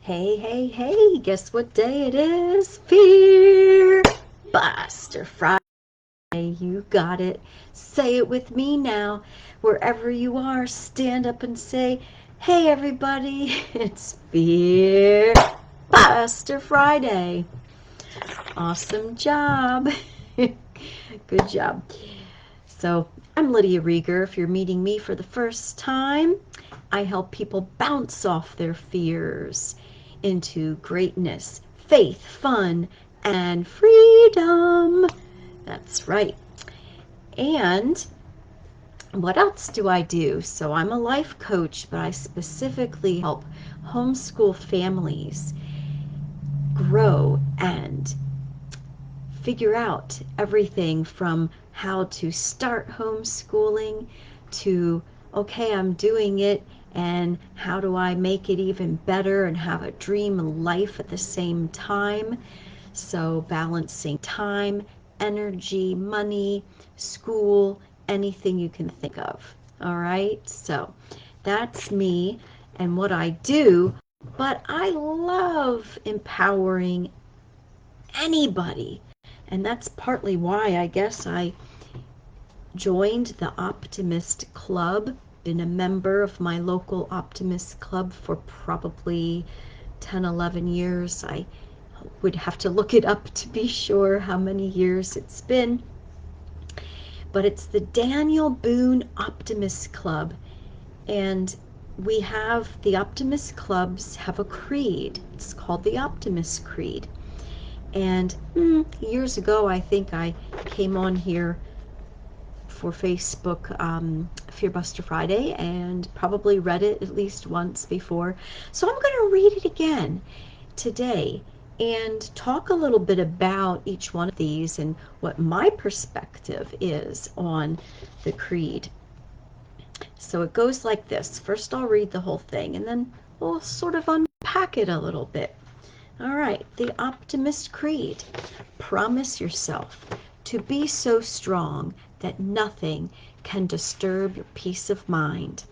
Hey, hey, hey, guess what day it is? Fear Buster Friday. You got it. Say it with me now. Wherever you are, stand up and say, hey, everybody, it's Fear Buster Friday. Awesome job. Good job. So, I'm Lydia Rieger. If you're meeting me for the first time, I help people bounce off their fears into greatness, faith, fun, and freedom. That's right. And what else do I do? So I'm a life coach, but I specifically help homeschool families grow and figure out everything from how to start homeschooling to, okay, I'm doing it, and how do I make it even better and have a dream life at the same time? So balancing time, energy, money, school, anything you can think of. All right, so that's me and what I do, but I love empowering anybody. And that's partly why I guess I joined the Optimist Club, been a member of my local Optimist Club for probably 10, 11 years. I would have to look it up to be sure how many years it's been. But it's the Daniel Boone Optimist Club. And we have, the Optimist Clubs have a creed. It's called the Optimist Creed. And years ago, I think I came on here for Facebook Fearbuster Friday and probably read it at least once before. So I'm going to read it again today and talk a little bit about each one of these and what my perspective is on the creed. So it goes like this. First, I'll read the whole thing and then we'll sort of unpack it a little bit. All right, the Optimist Creed. Promise yourself to be so strong that nothing can disturb your peace of mind.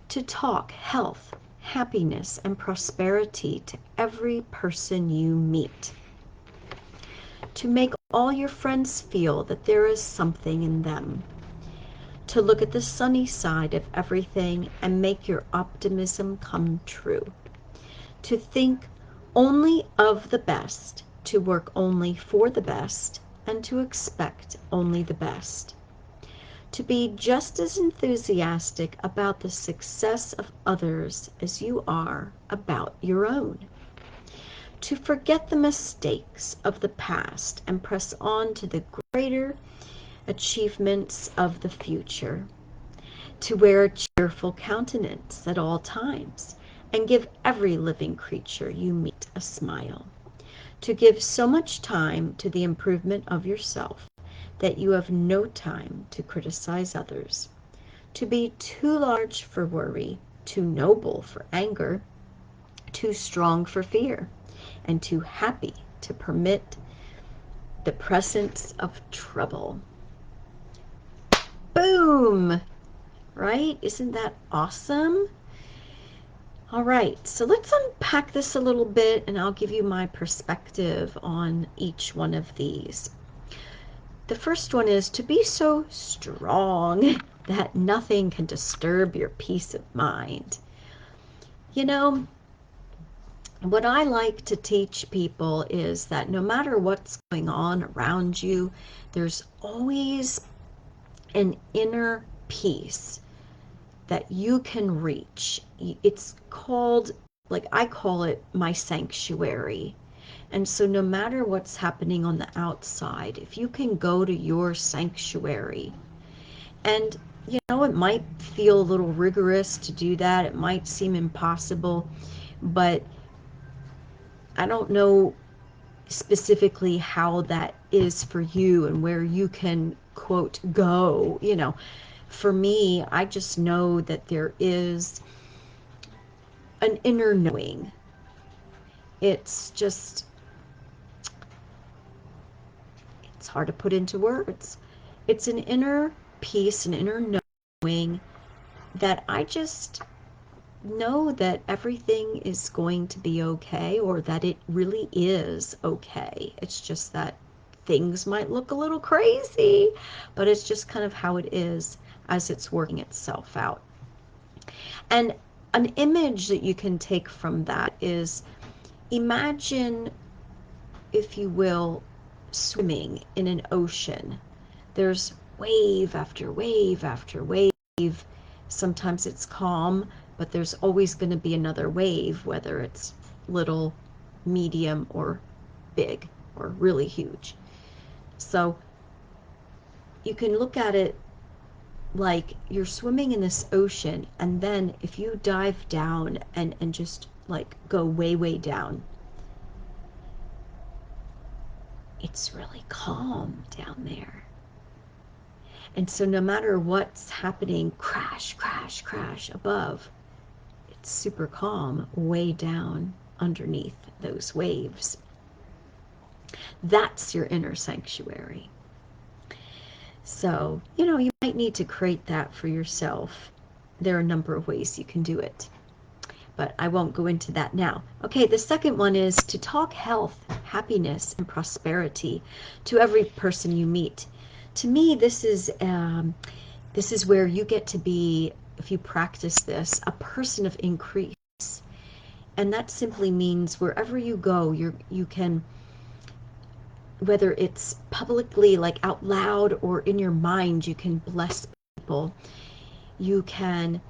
To talk health, happiness, and prosperity to every person you meet. To make all your friends feel that there is something in them. To look at the sunny side of everything and make your optimism come true. To think only of the best, to work only for the best, and to expect only the best. To be just as enthusiastic about the success of others as you are about your own. To forget the mistakes of the past and press on to the greater achievements of the future. To wear a cheerful countenance at all times and give every living creature you meet a smile. To give so much time to the improvement of yourself that you have no time to criticize others. To be too large for worry, too noble for anger, too strong for fear, and too happy to permit the presence of trouble. Boom! Right? Isn't that awesome? All right, so let's unpack this a little bit and I'll give you my perspective on each one of these. The first one is to be so strong that nothing can disturb your peace of mind. You know, what I like to teach people is that no matter what's going on around you, there's always an inner peace that you can reach. It's called, like I call it, my sanctuary. And so no matter what's happening on the outside, if you can go to your sanctuary, and you know, it might feel a little rigorous to do that, it might seem impossible, but I don't know specifically how that is for you and where you can, quote, go, you know. For me, I just know that there is an inner knowing. It's just, it's hard to put into words. It's an inner peace, an inner knowing that I just know that everything is going to be okay, or that it really is okay. It's just that things might look a little crazy, but it's just kind of how it is as it's working itself out. And an image that you can take from that is, imagine, if you will, swimming in an ocean. There's wave after wave after wave. Sometimes it's calm, but there's always going to be another wave, whether it's little, medium, or big, or really huge. So you can look at it like you're swimming in this ocean, and then if you dive down and just like go way, way down, it's really calm down there. And so no matter what's happening, crash, crash, crash above, it's super calm way down underneath those waves. That's your inner sanctuary. So, you might need to create that for yourself. There are a number of ways you can do it, but I won't go into that now. Okay, the second one is to talk health, happiness, and prosperity to every person you meet. To me, this is where you get to be, if you practice this, a person of increase. And that simply means wherever you go, you can, whether it's publicly, like out loud, or in your mind, you can bless people. You can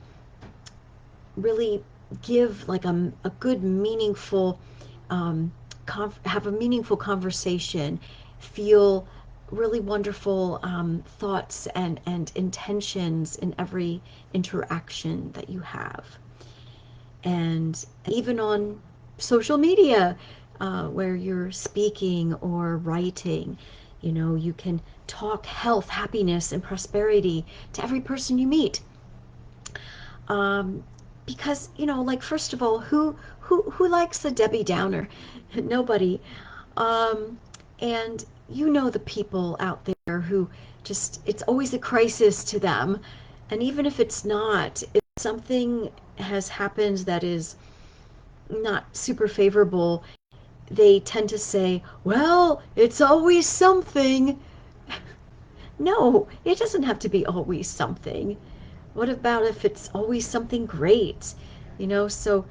really give like a good, meaningful, have a meaningful conversation, feel really wonderful thoughts and intentions in every interaction that you have. And even on social media, where you're speaking or writing, you can talk health, happiness, and prosperity to every person you meet. Because, like, first of all, who likes a Debbie Downer? Nobody. Um, and the people out there who just, it's always a crisis to them. And even if it's not, if something has happened that is not super favorable, they tend to say, well, it's always something. No, it doesn't have to be always something. What about if it's always something great? So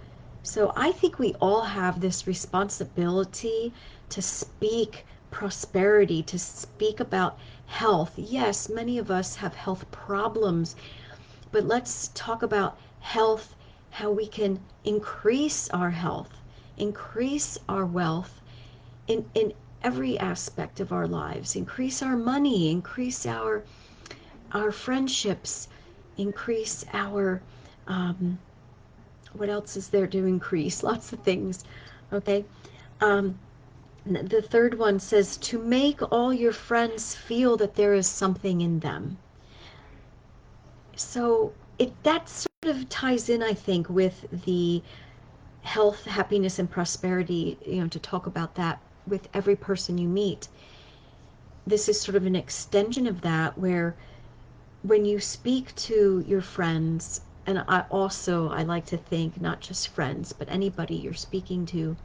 I think we all have this responsibility to speak prosperity, to speak about health. Yes, many of us have health problems, but let's talk about health, how we can increase our health, increase our wealth in every aspect of our lives, increase our money, increase our friendships, increase our what else is there to increase? Lots of things. Okay. Um, the third one says to make all your friends feel that there is something in them. So that sort of ties in, I think, with the health, happiness, and prosperity, to talk about that with every person you meet. This is sort of an extension of that, where when you speak to your friends, and I like to think not just friends, but anybody you're speaking to,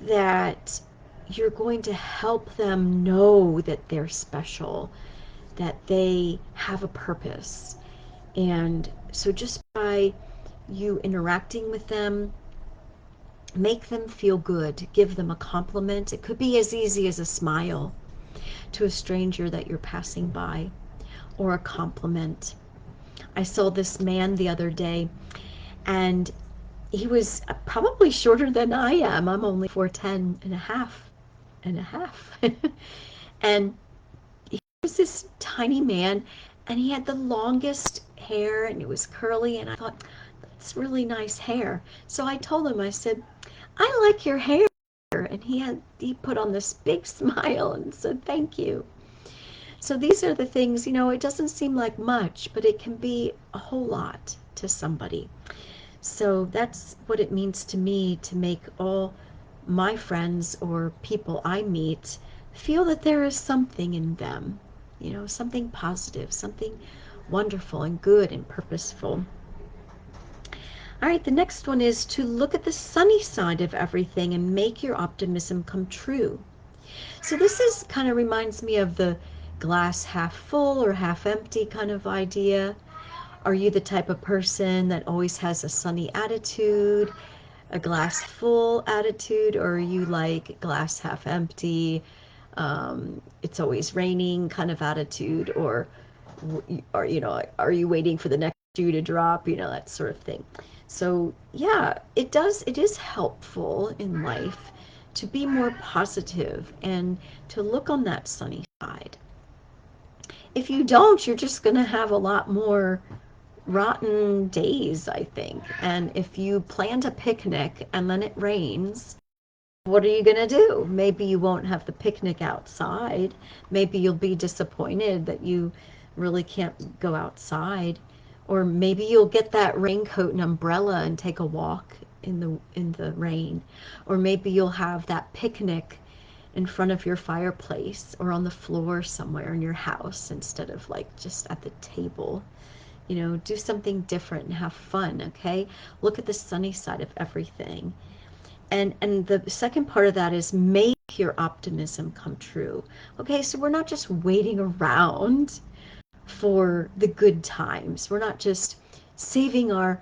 that you're going to help them know that they're special, that they have a purpose. And so just by you interacting with them, make them feel good, give them a compliment. It could be as easy as a smile to a stranger that you're passing by, or a compliment. I saw this man the other day, and he was probably shorter than I am. I'm only 4'10" and a half. And he was this tiny man, and he had the longest hair, and it was curly, and I thought, that's really nice hair. So I told him, I said, I like your hair. And he put on this big smile and said, thank you. So these are the things, it doesn't seem like much, but it can be a whole lot to somebody. So that's what it means to me to make all my friends or people I meet feel that there is something in them, something positive, something wonderful and good and purposeful. All right, the next one is to look at the sunny side of everything and make your optimism come true. So this is kind of reminds me of the glass half full or half empty kind of idea. Are you the type of person that always has a sunny attitude, a glass full attitude, or are you like glass half empty, it's always raining kind of attitude, or are you waiting for the next shoe to drop, that sort of thing. So yeah, it is helpful in life to be more positive and to look on that sunny side. If you don't, you're just going to have a lot more rotten days, I think. And if you planned a picnic and then it rains, what are you going to do? Maybe you won't have the picnic outside. Maybe you'll be disappointed that you really can't go outside. Or maybe you'll get that raincoat and umbrella and take a walk in the rain. Or maybe you'll have that picnic in front of your fireplace or on the floor somewhere in your house instead of like just at the table. Do something different and have fun, okay? Look at the sunny side of everything. And the second part of that is make your optimism come true. Okay, so we're not just waiting around for the good times. We're not just saving our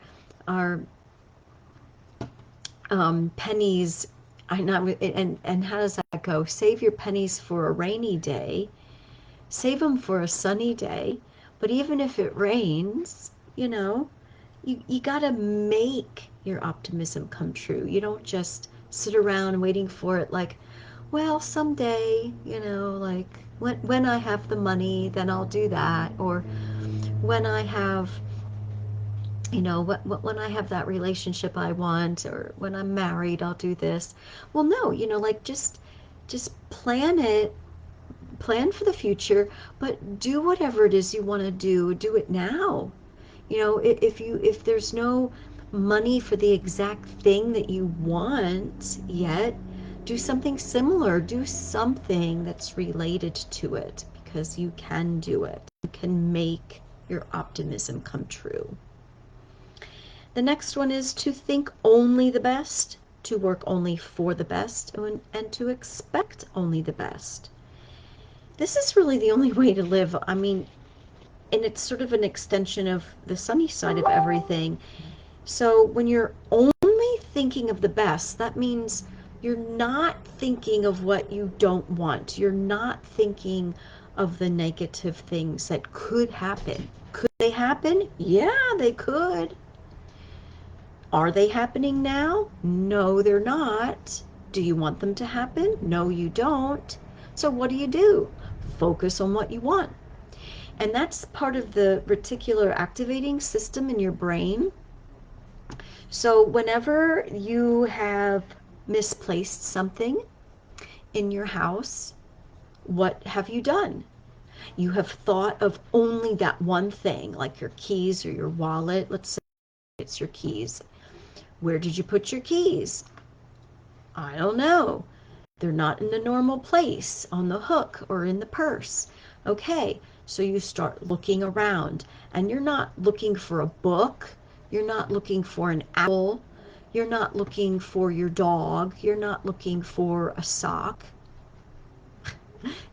pennies. I know, and how does that go? Save your pennies for a rainy day. Save them for a sunny day. But even if it rains, you got to make your optimism come true. You don't just sit around waiting for it like, well, someday, like when I have the money, then I'll do that. Or when I have, when I have that relationship I want, or when I'm married, I'll do this. Well, no, like just plan for the future, but do whatever it is you want to do it now. If there's no money for the exact thing that you want yet, do something similar. Do something that's related to it, because you can do it. You can make your optimism come true. The next one is to think only the best, to work only for the best, and to expect only the best. This is really the only way to live. I mean, and it's sort of an extension of the sunny side of everything. So when you're only thinking of the best, that means you're not thinking of what you don't want. You're not thinking of the negative things that could happen. Could they happen? Yeah, they could. Are they happening now? No, they're not. Do you want them to happen? No, you don't. So what do? Focus on what you want. And that's part of the reticular activating system in your brain. So whenever you have misplaced something in your house, what have you done? You have thought of only that one thing, like your keys or your wallet. Let's say it's your keys. Where did you put your keys? I don't know. They're not in the normal place, on the hook or in the purse. Okay, so you start looking around, and you're not looking for a book. You're not looking for an apple. You're not looking for your dog. You're not looking for a sock.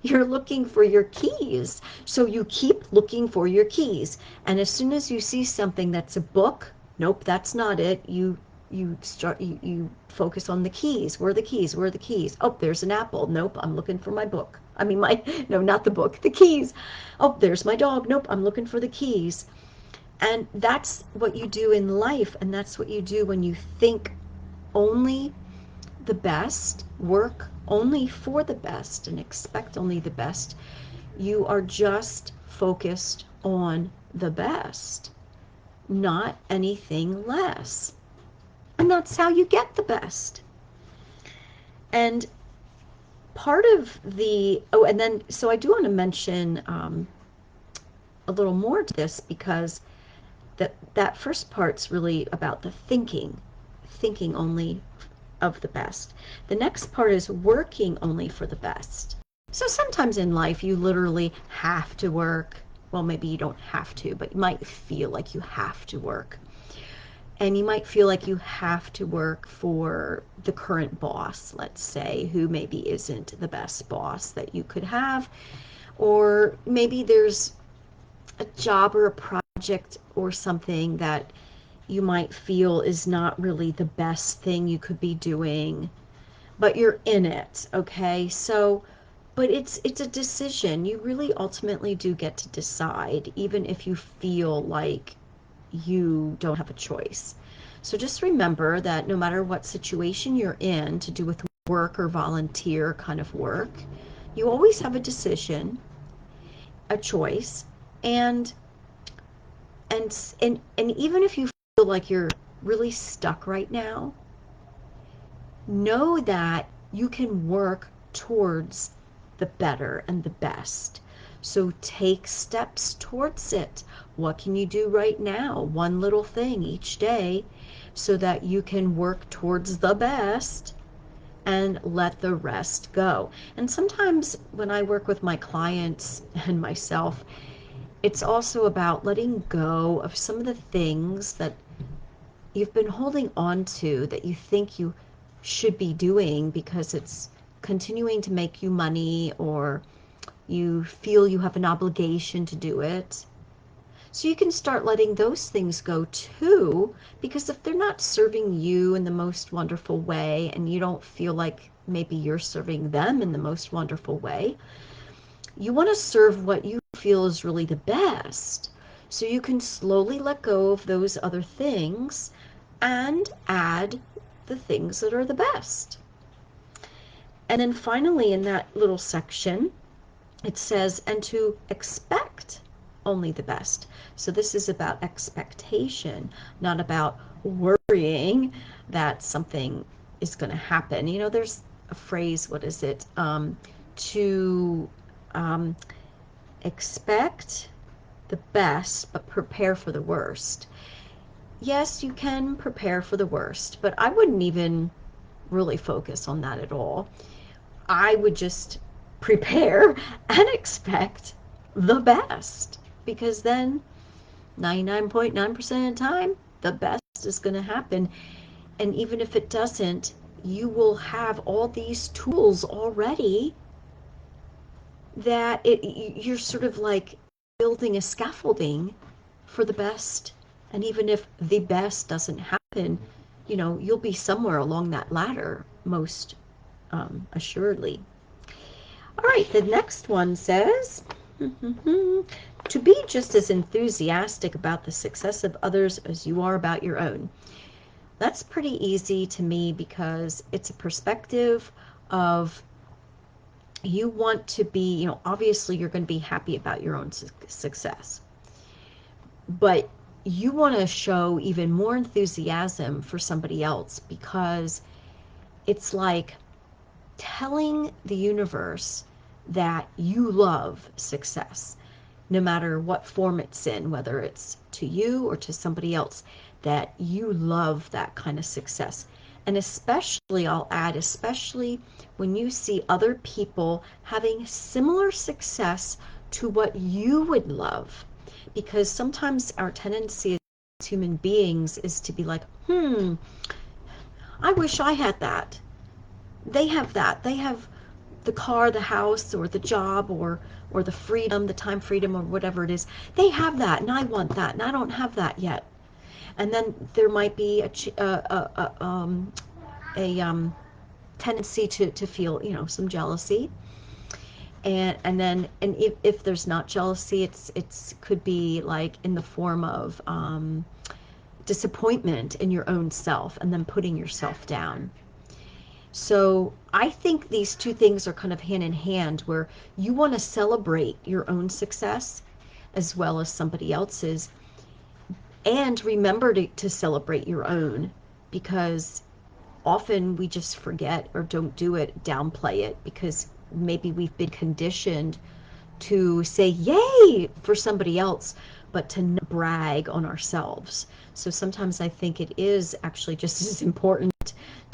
You're looking for your keys. So you keep looking for your keys. And as soon as you see something that's a book, nope, that's not it. You focus on the keys. Where are the keys? Where are the keys? Oh, there's an apple. Nope, I'm looking for my book. I mean, no, not the book, the keys. Oh, there's my dog. Nope, I'm looking for the keys. And that's what you do in life, and that's what you do when you think only the best, work only for the best, and expect only the best. You are just focused on the best, not anything less. And that's how you get the best. And part of and then, so I do want to mention a little more to this, because that first part's really about the thinking only of the best. The next part is working only for the best. So sometimes in life you literally have to work. Well, maybe you don't have to, but you might feel like you have to work. And you might feel like you have to work for the current boss, let's say, who maybe isn't the best boss that you could have. Or maybe there's a job or a project or something that you might feel is not really the best thing you could be doing, but you're in it, okay? So, but it's a decision. You really ultimately do get to decide, even if you feel like you don't have a choice. So just remember that no matter what situation you're in to do with work or volunteer kind of work, you always have a decision, a choice, and and even if you feel like you're really stuck right now, know that you can work towards the better and the best. So take steps towards it. What can you do right now? One little thing each day so that you can work towards the best and let the rest go. And sometimes when I work with my clients and myself, it's also about letting go of some of the things that you've been holding on to that you think you should be doing because it's continuing to make you money, or you feel you have an obligation to do it. So you can start letting those things go too, because if they're not serving you in the most wonderful way and you don't feel like maybe you're serving them in the most wonderful way, you want to serve what you feel is really the best. So you can slowly let go of those other things and add the things that are the best. And then finally, in that little section, it says, and to expect only the best. So this is about expectation, not about worrying that something is going to happen. You know, there's a phrase, what is it? To um, expect the best, but prepare for the worst. Yes, you can prepare for the worst, but I wouldn't even really focus on that at all. I would just prepare and expect the best, because then 99.9% of the time, the best is going to happen. And even if it doesn't, you will have all these tools already that you're sort of like building a scaffolding for the best. And even if the best doesn't happen, you know, you'll be somewhere along that ladder, most assuredly. All right, the next one says, to be just as enthusiastic about the success of others as you are about your own. That's pretty easy to me because it's a perspective of, you want to be, you know, obviously you're going to be happy about your own success, but you want to show even more enthusiasm for somebody else, because it's like telling the universe that you love success, no matter what form it's in, whether it's to you or to somebody else, that you love that kind of success. And especially, I'll add, especially when you see other people having similar success to what you would love. Because sometimes our tendency as human beings is to be like, I wish I had that. They have that. They have the car, the house, or the job, or the freedom, the time freedom, or whatever it is. They have that, and I want that, and I don't have that yet. And then there might be a tendency to feel, you know, some jealousy. And then, and if there's not jealousy, it's could be like in the form of disappointment in your own self, and then putting yourself down. So I think these two things are kind of hand in hand, where you want to celebrate your own success as well as somebody else's, and remember to celebrate your own, because often we just forget or don't do it, downplay it, because maybe we've been conditioned to say yay for somebody else, but to not brag on ourselves. So sometimes I think it is actually just as important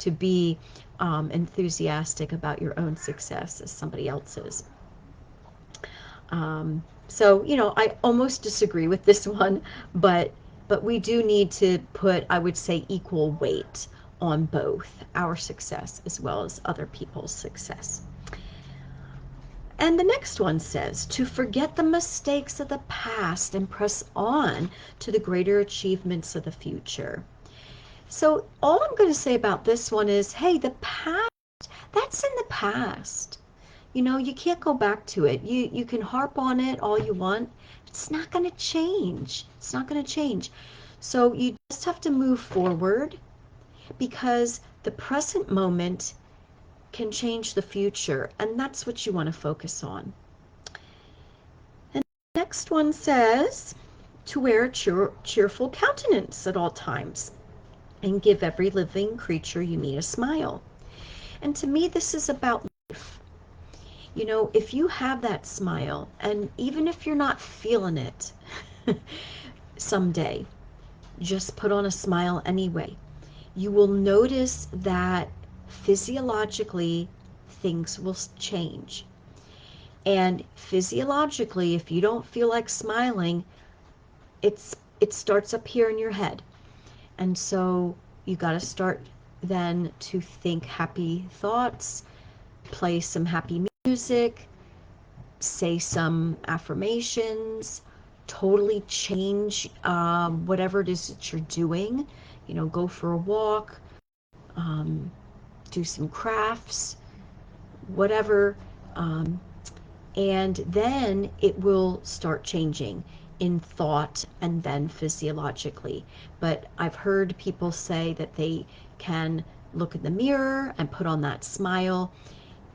to be enthusiastic about your own success as somebody else's. So, you know, I almost disagree with this one, but But we do need to put, I would say, equal weight on both our success as well as other people's success. And the next one says to forget the mistakes of the past and press on to the greater achievements of the future. So all I'm going to say about this one is, hey, the past, that's in the past. You know, you can't go back to it. You can harp on it all you want. It's not going to change. It's not going to change. So you just have to move forward, because the present moment can change the future, and that's what you want to focus on. And the next one says to wear a cheerful countenance at all times and give every living creature you meet a smile. And to me, this is about life. You know, if you have that smile, and even if you're not feeling it someday, just put on a smile anyway. You will notice that physiologically things will change. And physiologically, if you don't feel like smiling, it starts up here in your head. And so you got to start then to think happy thoughts, play some happy music, say some affirmations, totally change whatever it is that you're doing. You know, go for a walk, do some crafts, whatever, and then it will start changing in thought and then physiologically. But I've heard people say that they can look in the mirror and put on that smile,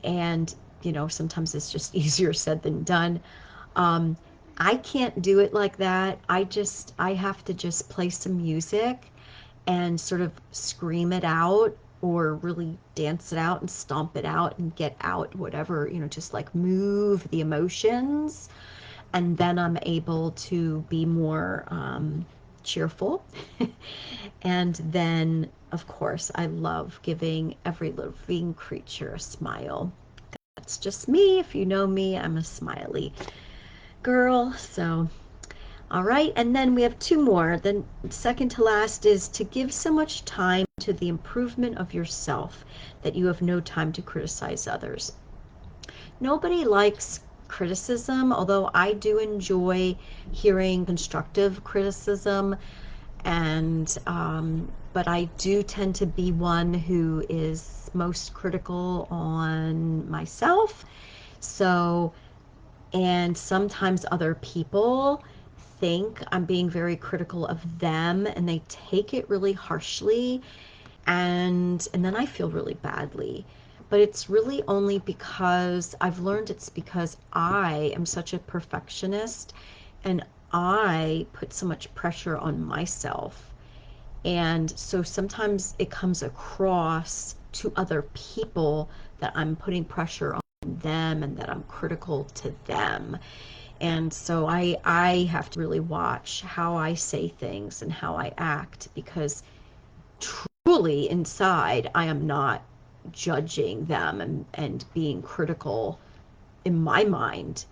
and you know, sometimes it's just easier said than done. I can't do it like that. I have to just play some music and sort of scream it out, or really dance it out and stomp it out and get out whatever, you know, just like move the emotions. And then I'm able to be more cheerful. And then, of course, I love giving every living creature a smile. That's just me. If you know me, I'm a smiley girl. So all right, and then we have two more. The second to last is to give so much time to the improvement of yourself that you have no time to criticize others. Nobody likes criticism, although I do enjoy hearing constructive criticism, and but I do tend to be one who is most critical on myself. So, and sometimes other people think I'm being very critical of them, and they take it really harshly, and then I feel really badly. But it's really only because I've learned it's because I am such a perfectionist, and I put so much pressure on myself. And so sometimes it comes across to other people that I'm putting pressure on them and that I'm critical to them. And so I have to really watch how I say things and how I act, because truly inside I am not judging them and being critical in my mind,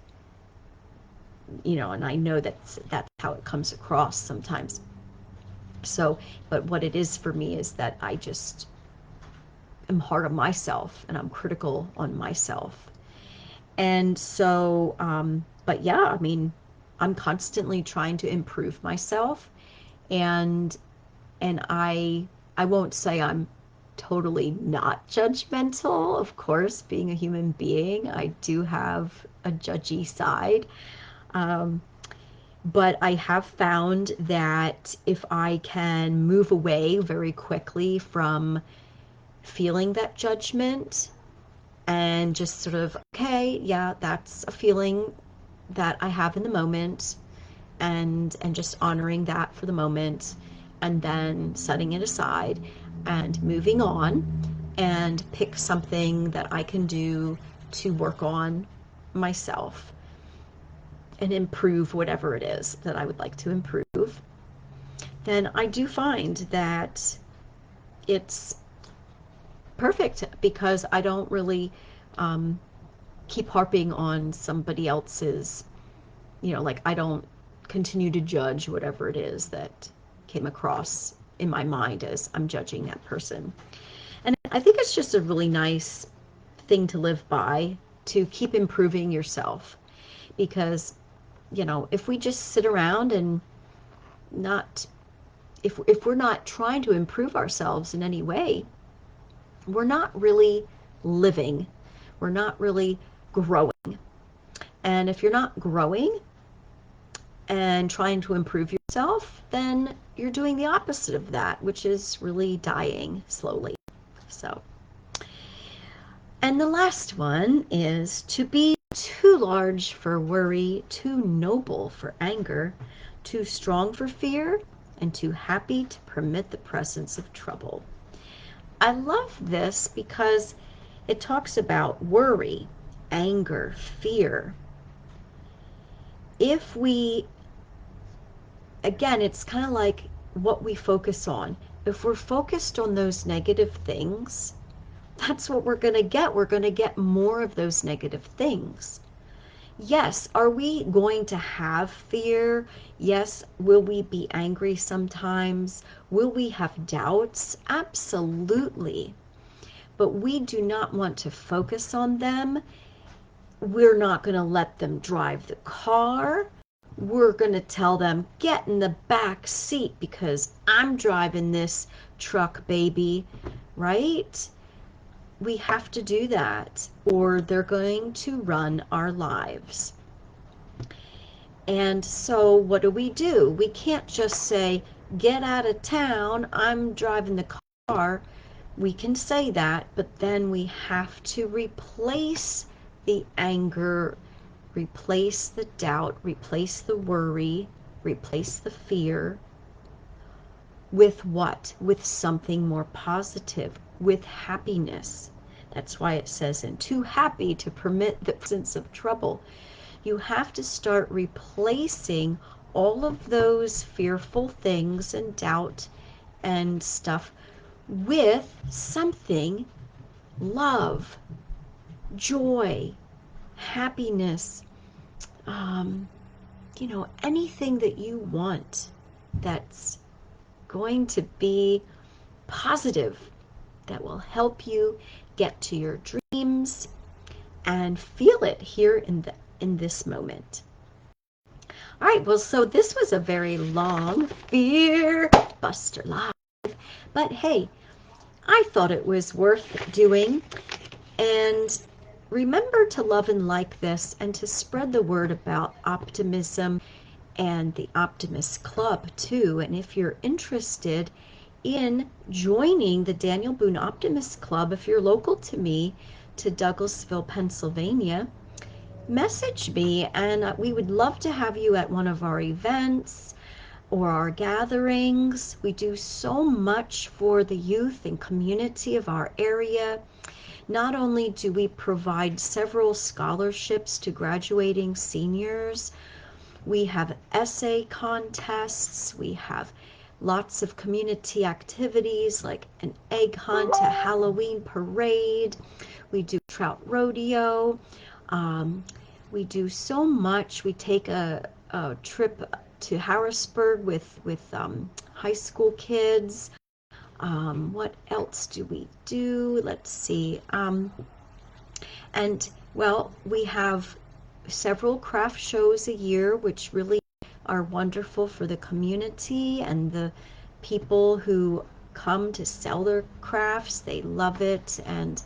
you know, and I know that's how it comes across sometimes. So, but what it is for me is that I just am hard on myself and I'm critical on myself. And so, but yeah, I mean, I'm constantly trying to improve myself, and I won't say I'm totally not judgmental. Of course, being a human being, I do have a judgy side. Um, but I have found that if I can move away very quickly from feeling that judgment and just sort of, okay, yeah, that's a feeling that I have in the moment, and just honoring that for the moment, and then setting it aside and moving on, and pick something that I can do to work on myself and improve whatever it is that I would like to improve, then I do find that it's perfect, because I don't really keep harping on somebody else's, you know, like I don't continue to judge whatever it is that came across in my mind as I'm judging that person. And I think it's just a really nice thing to live by, to keep improving yourself. Because, you know, if we just sit around and not, if we're not trying to improve ourselves in any way, we're not really living. We're not really growing. And if you're not growing and trying to improve yourself, then you're doing the opposite of that, which is really dying slowly. So, and the last one is to be too large for worry, too noble for anger, too strong for fear, and too happy to permit the presence of trouble. I love this because it talks about worry, anger, fear. If we, again, it's kind of like what we focus on. If we're focused on those negative things, that's what we're going to get. We're going to get more of those negative things. Yes, are we going to have fear? Yes, will we be angry sometimes? Will we have doubts? Absolutely. But we do not want to focus on them. We're not going to let them drive the car. We're going to tell them, get in the back seat because I'm driving this truck, baby, right? We have to do that, or they're going to run our lives. And so what do? We can't just say, get out of town, I'm driving the car. We can say that, but then we have to replace the anger, replace the doubt, replace the worry, replace the fear with what? With something more positive, with happiness. That's why it says, and too happy to permit the presence of trouble. You have to start replacing all of those fearful things and doubt and stuff with something, love, joy, happiness, anything that you want that's going to be positive, that will help you get to your dreams and feel it here in this moment. All right, well, so this was a very long Fear Buster Live, but hey, I thought it was worth doing. And remember to love and like this and to spread the word about optimism and the Optimist Club too. And if you're interested in joining the Daniel Boone Optimist Club, if you're local to me, to Douglasville, Pennsylvania, message me, and we would love to have you at one of our events or our gatherings. We do so much for the youth and community of our area. Not only do we provide several scholarships to graduating seniors, we have essay contests, we have lots of community activities like an egg hunt, a Halloween parade, we do trout rodeo, we do so much. We take a trip to Harrisburg with high school kids. What else do we do? Let's see. And well, we have several craft shows a year, which really are wonderful for the community and the people who come to sell their crafts. They love it, and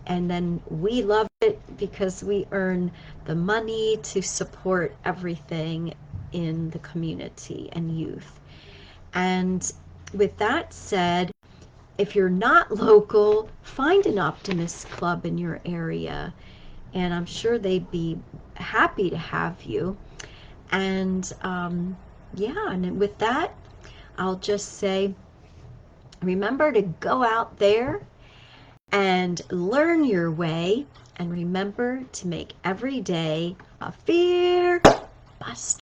then we love it because we earn the money to support everything in the community and youth. And with that said, if you're not local, find an Optimist Club in your area, and I'm sure they'd be happy to have you. And and with that, I'll just say, remember to go out there and learn your way, and remember to make every day a fear buster.